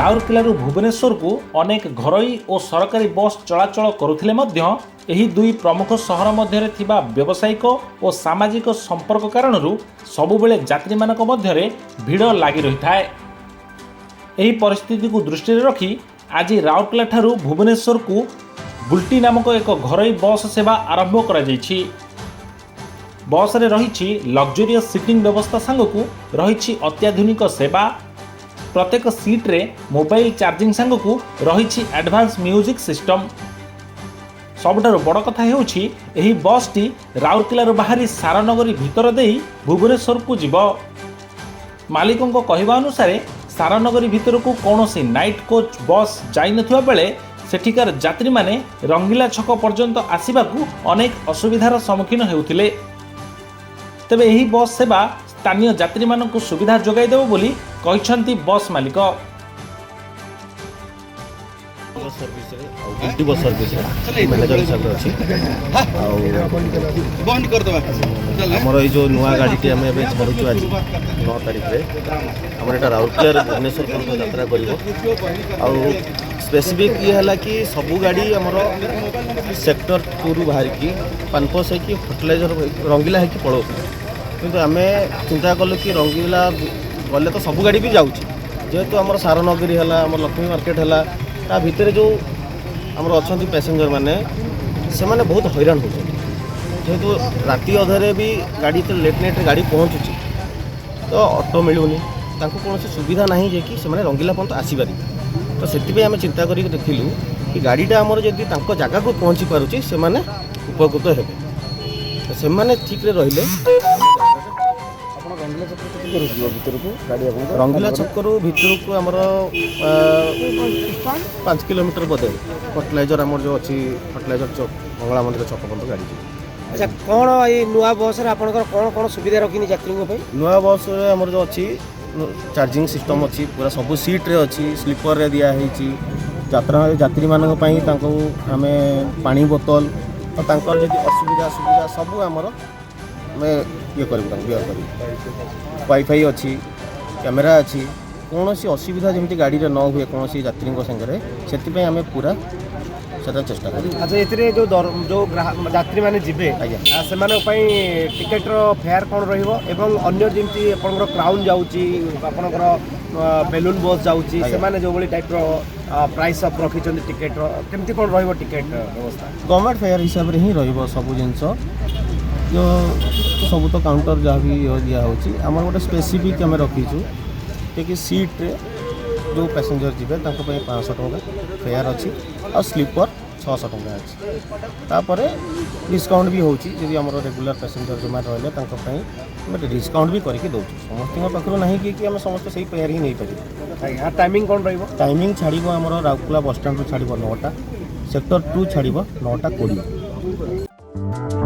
राउरकेला भुवनेश्वर को अनेक घरोई और सरकारी बस चलाचल करुथिले मध्य एही दुई प्रमुख सहर मध्य थिबा व्यावसायिक और सामाजिक संपर्क कारणरू सबुबेले यात्री मानक मध्यरे भिड़ लागी रही थाए। एही परिस्थिति को दृष्टि रखी आज राउरकेला ठारू भुवनेश्वर को बुल्टी नामक एक घरोई बस सेवा आरंभ करा जायछि। बस रे रहिछि लग्जरियस सीटिंग व्यवस्था सांगकू रहिछि अत्याधुनिक सेवा। प्रत्येक सीट रे मोबाइल चार्जिंग सांगकू रहिछि एडवांस म्यूजिक सिस्टम। सबुठारु बड़ कथा हेउछि एही बस टी राउरकेला बाहरी सारनगरी भितर देई भुवनेश्वर को जीव। मालिकों को कहवा अनुसार सारनगरी भितर को कौनसी नाइट कोच बस जाई नथिबा बेले सेठिकार यात्री माने रंगीला छक पर्यंत आसीबाकू अनेक असुविधार सम्मुखीन हेउथिले। तेबे एही बस सेवा स्थानीय यात्री मानक सुविधा जोगाई देव बोली कहिसंती बस मालिक। बस सर्विस मैनेजर हिसाब से अच्छी आमर जो नुआ गाड़ी आम छाड़ू आज 9 तारीख में आम यहाँ राउरकेला भुवनेश्वर पर्यटन यात्रा कर स्पेसिफिक ये है कि सबू गाड़ी आमर सेक्टर 2 रु बाहर की पानपस है फर्टिलाइजर रंगीला है पड़ो किंतु आम चिंता कलु कि रंगीला गले तो सबू गाड़ी भी जाऊँगी जेहेतु आम सारनगरी है आम लक्ष्मी मार्केट है ता भितर जो आमर अच्छा पैसेंजर मैंने से मैंने बहुत हैरान हो जेहेतु राति अधे भी गाड़ी तो लेट नाइट गाड़ी पहुँचुची तो ऑटो मिलूनी कौन सुविधा ना जे कि से रंगीला पर्यटन आसीपारे तो से आम चिंता कर देखिलु कि गाड़ीटा आमर जदि जगह को पहुँची पारुची से उपकृत हे से ठीक रहिले रंगीला छकरू भितर को आमर 5 किलोमीटर बोधे फर्टिलाइजर आमर जो अच्छी फर्टिलाइजर चौक मंगला मंदिर छक पर्यटन गाड़ी। अच्छा कौन ये नुआ बस कौन कौन सुविधा रखी यात्री नुआ बस आमर जो अच्छी चार्जिंग सिस्टम अच्छी पूरा सब सीट रे अच्छी स्लीपर रे दिया यात्री मानक पई तांको आमे पानी बोतल और तांकर जदि असुविधा सुविधा सब आमर मैं ये कर वाईफाई अच्छी कैमेरा अच्छी कौन सी असुविधा जमी गाड़ी न हुए कौन सी यात्री संगे से आम पूरा से चेष्टा करें। अच्छा ये जो यात्री मैंने जी से टिकेट फेयर कौन रही अन्य जमी आप क्राउन जाऊँगी आप बेलून बस जाऊँगी से जो टाइप प्राइस अफ रखी टिकेट केमती कौन टिकेट व्यवस्था गवर्नमेंट फेयर हिसाब से ही सब जिनस जो सब तो काउंटर जहाँ भी दिखाई आम गोटे स्पेसिफिक आम रखीचु कि सीट रे जो पैसेंजर जी 500 टंका फेयर अच्छी और स्लीपर 600 टंका अच्छी तापर डिस्काउंट भी होची जब आम रेगुलर पैसेंजर जो रही डिस्काउंट भी करके दौर समस्त पाखु ना कि आम समस्त से फेयर ही नहीं पारे। टाइमिंग कौन रही टाइमिंग छाड़ आम राउरकेला बस स्टाण्ड छाड़ 9टा सेक्टर 2 छाड़ 9टा 20।